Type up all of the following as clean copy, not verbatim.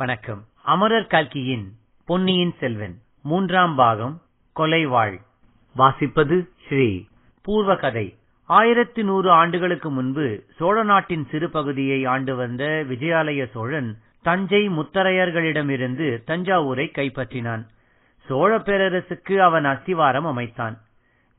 வணக்கம். அமரர் கல்கியின் பொன்னியின் செல்வன் 3ஆம் பாகம் கொலைவாள். வாசிப்பது ஸ்ரீ. பூர்வ கதை. 1100 ஆண்டுகளுக்கு முன்பு சோழ நாட்டின் சிறு பகுதியை ஆண்டு வந்த விஜயாலய சோழன் தஞ்சை முத்தரையர்களிடமிருந்து தஞ்சாவூரை கைப்பற்றினான். சோழ பேரரசுக்கு அவன் அஸ்திவாரம் அமைத்தான்.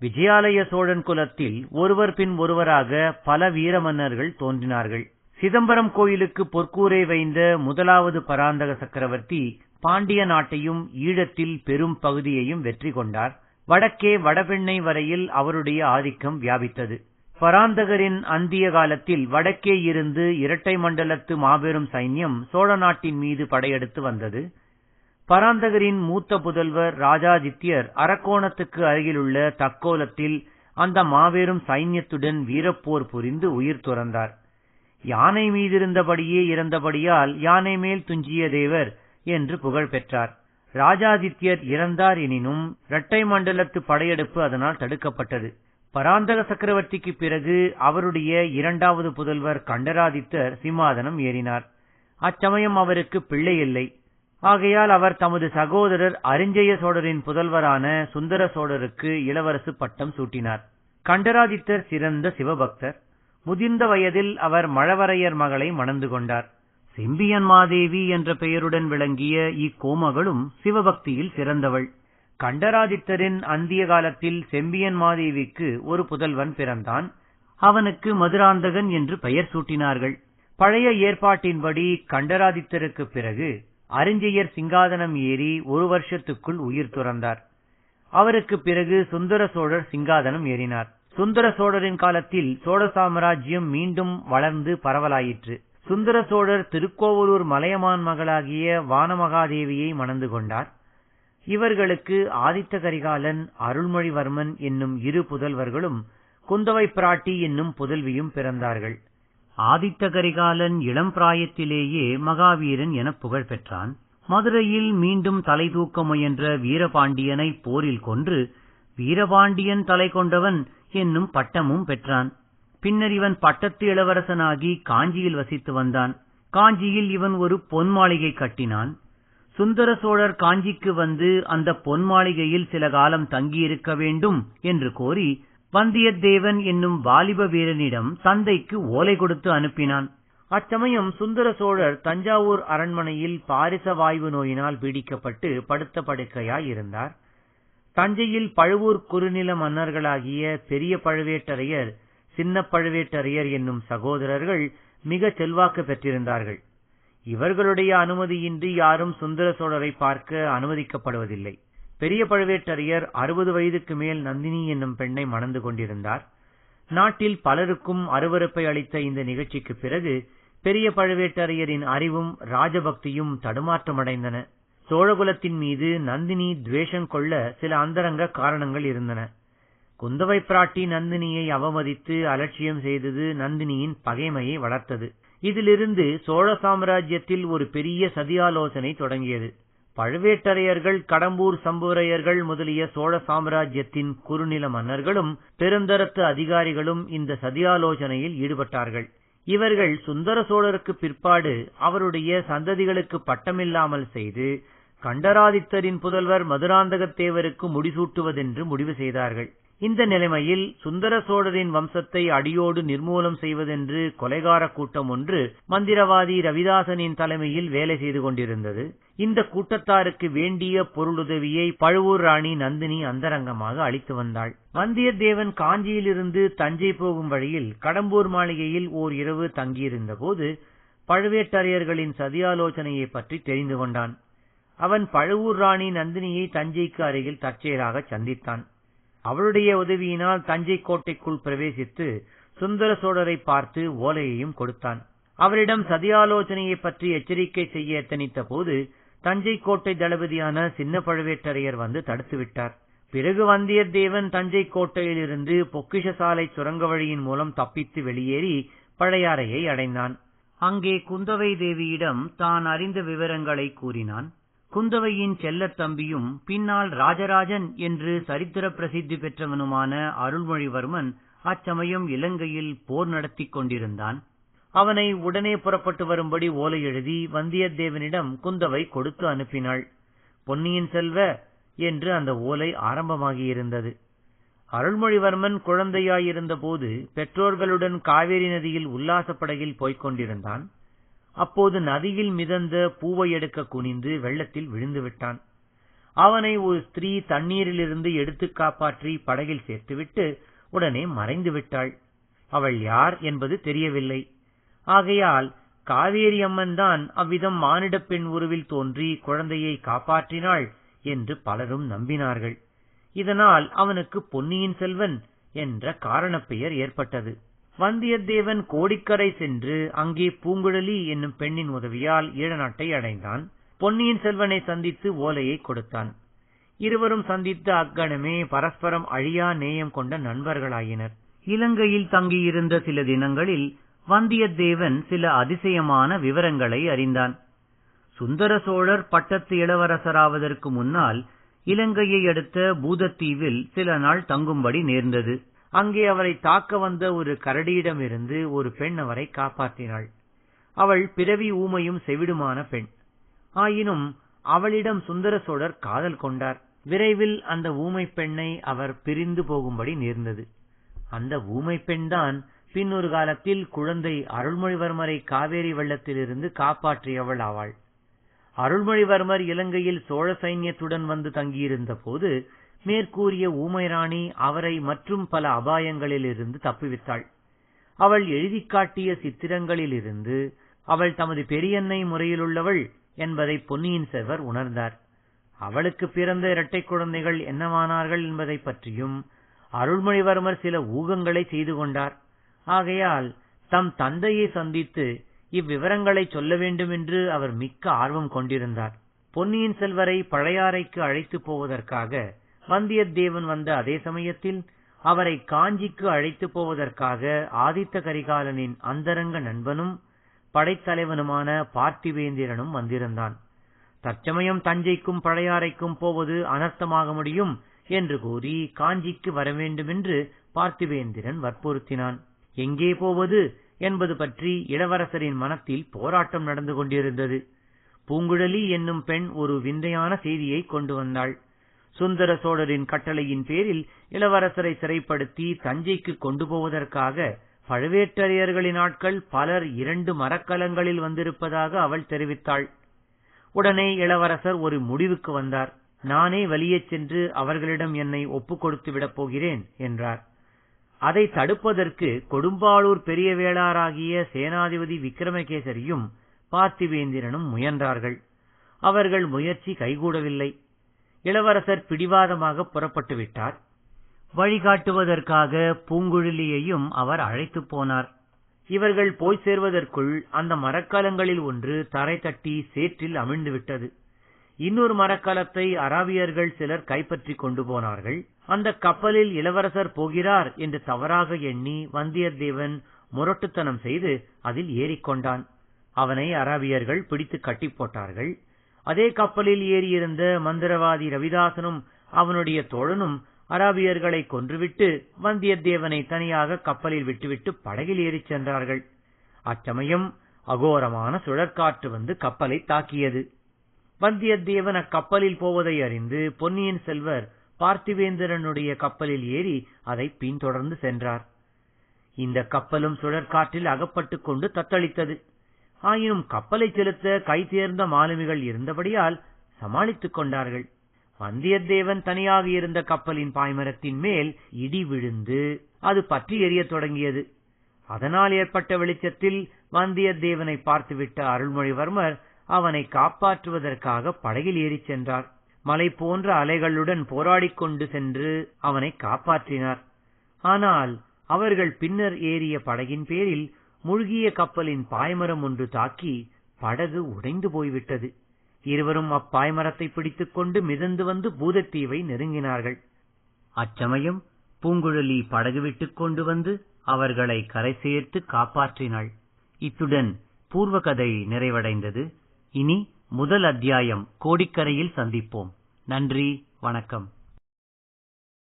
விஜயாலய சோழன் குலத்தில் ஒருவர் பின் ஒருவராக பல வீர மன்னர்கள் தோன்றினார்கள். சிதம்பரம் கோயிலுக்கு பொற்கூரை வைந்த முதலாவது பராந்தக சக்கரவர்த்தி பாண்டிய நாட்டையும் ஈழத்தில் பெரும் பகுதியையும் வெற்றி கொண்டார். வடக்கே வடபெண்ணை வரையில் அவருடைய ஆதிக்கம் வியாபித்தது. பராந்தகரின் அந்திய காலத்தில் வடக்கே இருந்து இரட்டை மண்டலத்து மாபெரும் சைன்யம் சோழ நாட்டின் மீது படையெடுத்து வந்தது. பராந்தகரின் மூத்த புதல்வர் ராஜாதித்யர் அரக்கோணத்துக்கு அருகிலுள்ள தக்கோலத்தில் அந்த மாபெரும் சைன்யத்துடன் வீரப்போர் புரிந்து உயிர் துறந்தார். யானை மீதிருந்தபடியே இறந்தபடியால் யானை மேல் துஞ்சிய தேவர் என்று புகழ் பெற்றார். ராஜாதித்யர் இறந்தார். எனினும் இரட்டை மண்டலத்து படையெடுப்பு அதனால் தடுக்கப்பட்டது. பராந்தக சக்கரவர்த்திக்கு பிறகு அவருடைய இரண்டாவது புதல்வர் கண்டராதித்தர் சிம்மாதனம் ஏறினார். அச்சமயம் அவருக்கு பிள்ளை இல்லை. ஆகையால் அவர் தமது சகோதரர் அரிஞ்சய சோழரின் புதல்வரான சுந்தர சோழருக்கு இளவரசு பட்டம் சூட்டினார். கண்டராதித்தர் சிறந்த சிவபக்தர். முதிர்ந்த வயதில் அவர் மழவரையர் மகளை மணந்து கொண்டார். செம்பியன் மாதேவி என்ற பெயருடன் விளங்கிய இக்கோமகளும் சிவபக்தியில் சிறந்தவள். கண்டராதித்தரின் அந்திய காலத்தில் செம்பியன் மாதேவிக்கு ஒரு புதல்வன் பிறந்தான். அவனுக்கு மதுராந்தகன் என்று பெயர் சூட்டினார்கள். பழைய ஏற்பாட்டின்படி கண்டராதித்தருக்கு பிறகு அரிஞ்சயர் சிங்காதனம் ஏறி 1 வருஷத்துக்குள் உயிர் துறந்தார். அவருக்கு பிறகு சுந்தர சோழர் சிங்காதனம் ஏறினார். சுந்தர சோழரின் காலத்தில் சோழ சாம்ராஜ்யம் மீண்டும் வளர்ந்து பரவலாயிற்று. சுந்தர சோழர் திருக்கோவலூர் மலையமான் மகளாகிய வானமகாதேவியை மணந்து கொண்டார். இவர்களுக்கு ஆதித்த கரிகாலன், அருள்மொழிவர்மன் என்னும் 2 புதல்வர்களும் குந்தவை பிராட்டி என்னும் புதல்வியும் பிறந்தார்கள். ஆதித்த கரிகாலன் இளம் பிராயத்திலேயே மகாவீரன் என புகழ் பெற்றான். மதுரையில் மீண்டும் தலை தூக்க முயன்ற வீரபாண்டியனை போரில் கொன்று வீரபாண்டியன் தலை கொண்டவன் என்னும் பட்டமும் பெற்றான். பின்னர் இவன் பட்டத்து இளவரசனாகி காஞ்சியில் வசித்து வந்தான். காஞ்சியில் இவன் ஒரு பொன் மாளிகை கட்டினான். சுந்தர சோழர் காஞ்சிக்கு வந்து அந்த பொன் மாளிகையில் சில காலம் தங்கியிருக்க வேண்டும் என்று கோரி வந்தியத்தேவன் என்னும் வாலிப வீரனிடம் தந்தைக்கு ஓலை கொடுத்து அனுப்பினான். அச்சமயம் சுந்தர சோழர் தஞ்சாவூர் அரண்மனையில் பாரிச வாய்வு நோயினால் பீடிக்கப்பட்டு படுத்த படுக்கையாயிருந்தார். தஞ்சையில் பழுவூர் குறுநில மன்னர்களாகிய பெரிய பழுவேட்டரையர், சின்ன பழுவேட்டரையர் என்னும் சகோதரர்கள் மிக செல்வாக்கு பெற்றிருந்தார்கள். இவர்களுடைய அனுமதியின்றி யாரும் சுந்தர சோழரை பார்க்க அனுமதிக்கப்படுவதில்லை. பெரிய பழுவேட்டரையர் 60 வயதுக்கு மேல் நந்தினி என்னும் பெண்ணை மணந்து கொண்டிருந்தார். நாட்டில் பலருக்கும் அருவருப்பை அளித்த இந்த நிகழ்ச்சிக்கு பிறகு பெரிய பழுவேட்டரையரின் அறிவும் ராஜபக்தியும் தடுமாற்றமடைந்தன. சோழகுலத்தின் மீது நந்தினி துவேஷம் கொள்ள சில அந்தரங்க காரணங்கள் இருந்தன. குந்தவை பிராட்டி நந்தினியை அவமதித்து அலட்சியம் செய்தது நந்தினியின் பகைமையை வளர்த்தது. இதிலிருந்து சோழ சாம்ராஜ்யத்தில் ஒரு பெரிய சதியாலோசனை தொடங்கியது. பழுவேட்டரையர்கள், கடம்பூர் சம்புவரையர்கள் முதலிய சோழ சாம்ராஜ்யத்தின் குறுநில மன்னர்களும் பெருந்தரத்து அதிகாரிகளும் இந்த சதியாலோசனையில் ஈடுபட்டார்கள். இவர்கள் சுந்தர சோழருக்கு பிற்பாடு அவருடைய சந்ததிகளுக்கு பட்டமில்லாமல் செய்து கண்டராதித்தரின் புதல்வர் மதுராந்தகத்தேவருக்கு முடிசூட்டுவதென்று முடிவு செய்தார்கள். இந்த நிலைமையில் சுந்தர சோழரின் வம்சத்தை அடியோடு நிர்மூலம் செய்வதென்று கொலைகார கூட்டம் ஒன்று மந்திரவாதி ரவிதாசனின் தலைமையில் வேலை செய்து கொண்டிருந்தது. இந்த கூட்டத்தாருக்கு வேண்டிய பொருளுதவியை பழுவூர் ராணி நந்தினி அந்தரங்கமாக அளித்து வந்தாள். வந்தியத்தேவன் காஞ்சியிலிருந்து தஞ்சை போகும் வழியில் கடம்பூர் மாளிகையில் ஓர் இரவு தங்கியிருந்த போது பழுவேட்டரையர்களின் சதியாலோசனையை பற்றி தெரிந்து கொண்டான். அவன் பழுவூர் ராணி நந்தினியை தஞ்சைக்கு அருகில் தற்செயலாக சந்தித்தான். அவளுடைய உதவியினால் தஞ்சை கோட்டைக்குள் பிரவேசித்து சுந்தர சோழரை பார்த்து ஓலையையும் கொடுத்தான். அவரிடம் சதியாலோசனையை பற்றி எச்சரிக்கை செய்ய எத்தனித்த போது தஞ்சை கோட்டை தளபதியான சின்ன பழுவேட்டரையர் வந்து தடுத்துவிட்டார். பிறகு வந்தியத்தேவன் தஞ்சை கோட்டையிலிருந்து பொக்கிஷசாலை சுரங்க வழியின் மூலம் தப்பித்து வெளியேறி பழையாறையை அடைந்தான். அங்கே குந்தவை தேவியிடம் தான் அறிந்த விவரங்களை கூறினான். குந்தவையின் செல்லத் தம்பியும் பின்னால் ராஜராஜன் என்று சரித்திர பிரசித்தி பெற்றவனுமான அருள்மொழிவர்மன் அச்சமயம் இலங்கையில் போர் நடத்தி கொண்டிருந்தான். அவனை உடனே புறப்பட்டு வரும்படி ஓலை எழுதி வந்தியத்தேவனிடம் குந்தவை கொடுத்து அனுப்பினாள். பொன்னியின் செல்வ என்று அந்த ஓலை ஆரம்பமாகியிருந்தது. அருள்மொழிவர்மன் குழந்தையாயிருந்த போது பெற்றோர்களுடன் காவேரி நதியில் உல்லாசப் படகில் போய்க் கொண்டிருந்தான். அப்போது நதியில் மிதந்த பூவை எடுக்க குனிந்து வெள்ளத்தில் விழுந்து விட்டான். அவனை ஒரு ஸ்திரீ தண்ணீரிலிருந்து எடுத்து காப்பாற்றி படகில் சேர்த்துவிட்டு உடனே மறைந்து விட்டாள். அவள் யார் என்பது தெரியவில்லை. ஆகையால் காவேரி அம்மன் தான் அவ்விதம் மானிடப் பெண் உருவில் தோன்றி குழந்தையை காப்பாற்றினாள் என்று பலரும் நம்பினார்கள். இதனால் அவனுக்கு பொன்னியின் செல்வன் என்ற காரணப் பெயர் ஏற்பட்டது. வந்தியத்தேவன் கோடிக்கரை சென்று அங்கே பூங்குழலி என்னும் பெண்ணின் உதவியால் ஈழநாட்டை அடைந்தான். பொன்னியின் செல்வனை சந்தித்து ஓலையை கொடுத்தான். இருவரும் சந்தித்த அக்கணமே பரஸ்பரம் அழியா நேயம் கொண்ட நண்பர்களாயினர். இலங்கையில் தங்கியிருந்த சில தினங்களில் வந்தியத்தேவன் சில அதிசயமான விவரங்களை அறிந்தான். சுந்தர சோழர் பட்டத்து இளவரசராவதற்கு முன்னால் இலங்கையை அடுத்த பூதத்தீவில் சில நாள் தங்கும்படி நேர்ந்தது. அங்கே அவரை தாக்க வந்த ஒரு கரடியிடமிருந்து ஒரு பெண் அவரை காப்பாற்றினாள். அவள் பிறவி ஊமையும் செவிடுமான பெண். ஆயினும் அவளிடம் சுந்தர சோழர் காதல் கொண்டார். விரைவில் அந்த ஊமை பெண்ணை அவர் பிரிந்து போகும்படி நேர்ந்தது. அந்த ஊமை பெண்தான் பின்னொரு காலத்தில் குழந்தை அருள்மொழிவர்மரை காவேரி வெள்ளத்திலிருந்து காப்பாற்றியவள் ஆவாள். அருள்மொழிவர்மர் இலங்கையில் சோழ சைன்யத்துடன் வந்து தங்கியிருந்த போது மேற்கூறிய ஊமை ராணி அவரை மற்றும் பல அபாயங்களிலிருந்து தப்புவித்தாள். அவள் எழுதி காட்டிய சித்திரங்களிலிருந்து அவள் தமது பெரியன்னை முறையிலுள்ளவள் என்பதை பொன்னியின் செல்வர் உணர்ந்தார். அவளுக்கு பிறந்த இரட்டை குழந்தைகள் என்னவானார்கள் என்பதை பற்றியும் அருள்மொழிவர்மர் சில ஊகங்களை செய்து கொண்டார். ஆகையால் தம் தந்தையை சந்தித்து இவ்விவரங்களை சொல்ல வேண்டும் என்று அவர் மிக்க ஆர்வம் கொண்டிருந்தார். பொன்னியின் செல்வரை பழையாறைக்கு அழைத்து போவதற்காக வந்தியத்தேவன் வந்த அதே சமயத்தில் அவரை காஞ்சிக்கு அழைத்து போவதற்காக ஆதித்த கரிகாலனின் அந்தரங்க நண்பனும் படைத்தலைவனுமான பார்த்திவேந்திரனும் வந்திருந்தான். தற்சமயம் தஞ்சைக்கும் பழையாறைக்கும் போவது அனர்த்தமாக முடியும் என்று கூறி காஞ்சிக்கு வரவேண்டுமென்று பார்த்திவேந்திரன் வற்புறுத்தினான். எங்கே போவது என்பது பற்றி இளவரசரின் மனத்தில் போராட்டம் நடந்து கொண்டிருந்தது. பூங்குழலி என்னும் பெண் ஒரு விந்தையான செய்தியை கொண்டு வந்தாள். சுந்தர சோழரின் கட்டளையின் பேரில் இளவரசரை சிறைப்படுத்தி தஞ்சைக்கு கொண்டு போவதற்காக பழுவேட்டரையர்களின் ஆட்கள் பலர் 2 மரக்கலங்களில் வந்திருப்பதாக அவள் தெரிவித்தாள். உடனே இளவரசர் ஒரு முடிவுக்கு வந்தார். நானே வெளியே சென்று அவர்களிடம் என்னை ஒப்புக் கொடுத்து விடப் போகிறேன் என்றார். அதை தடுப்பதற்கு கொடும்பாளூர் பெரிய வேளாராகிய சேனாதிபதி விக்ரமகேசரியும் பார்த்திவேந்திரனும் முயன்றார்கள். அவர்கள் முயற்சி கைகூடவில்லை. இளவரசர் பிடிவாதமாக புறப்பட்டு விட்டார். வழிகாட்டுவதற்காக பூங்குழலியையும் அவர் அழைத்து போனார். இவர்கள் போய் சேர்வதற்குள் அந்த மரக்கலங்களில் ஒன்று தரை தட்டி சேற்றில் அமிழ்ந்து விட்டது. இன்னொரு மரக்கலத்தை அராபியர்கள் சிலர் கைப்பற்றி கொண்டு போனார்கள். அந்த கப்பலில் இளவரசர் போகிறார் என்று தவறாக எண்ணி வந்தியத்தேவன் முரட்டுத்தனம் செய்து அதில் ஏறிக்கொண்டான். அவனை அராபியர்கள் பிடித்து கட்டி போட்டார்கள். அதே கப்பலில் ஏறியிருந்த மந்திரவாதி ரவிதாசனும் அவனுடைய தோழனும் அராபியர்களை கொன்றுவிட்டு வந்தியத்தேவனை தனியாக கப்பலில் விட்டுவிட்டு படகில் ஏறிச் சென்றார்கள். அச்சமயம் அகோரமான சுழற்காற்று வந்து கப்பலை தாக்கியது. வந்தியத்தேவன் அக்கப்பலில் போவதை அறிந்து பொன்னியின் செல்வர் பார்த்திவேந்திரனுடைய கப்பலில் ஏறி அதை பின்தொடர்ந்து சென்றார். இந்த கப்பலும் சுழற்காற்றில் அகப்பட்டுக் கொண்டு தத்தளித்தது. ஆயினும் கப்பலை செலுத்த கை தேர்ந்த மாலுமிகள் இருந்தபடியால் சமாளித்துக் கொண்டார்கள். வந்தியத்தேவன் தனியாக இருந்த கப்பலின் பாய்மரத்தின் மேல் இடி விழுந்து அது பற்றி எரியத் தொடங்கியது. அதனால் ஏற்பட்ட வெளிச்சத்தில் வந்தியத்தேவனை பார்த்துவிட்ட அருள்மொழிவர்மர் அவனை காப்பாற்றுவதற்காக படகில் ஏறிச் சென்றார். மலை போன்ற அலைகளுடன் போராடிக் கொண்டு சென்று அவனை காப்பாற்றினார். ஆனால் அவர்கள் பின்னர் ஏறிய படகின் பேரில் முழுகிய கப்பலின் பாய்மரம் ஒன்று தாக்கி படகு உடைந்து போய்விட்டது. இருவரும் அப்பாய்மரத்தை பிடித்துக் கொண்டு மிதந்து வந்து பூதத்தீவை நெருங்கினார்கள். அச்சமயம் பூங்குழலி படகு விட்டுக் கொண்டு வந்து அவர்களை கரை சேர்த்து காப்பாற்றினாள். இத்துடன் பூர்வகதை நிறைவடைந்தது. இனி முதல் அத்தியாயம் கோடிக்கரையில் சந்திப்போம். நன்றி, வணக்கம்.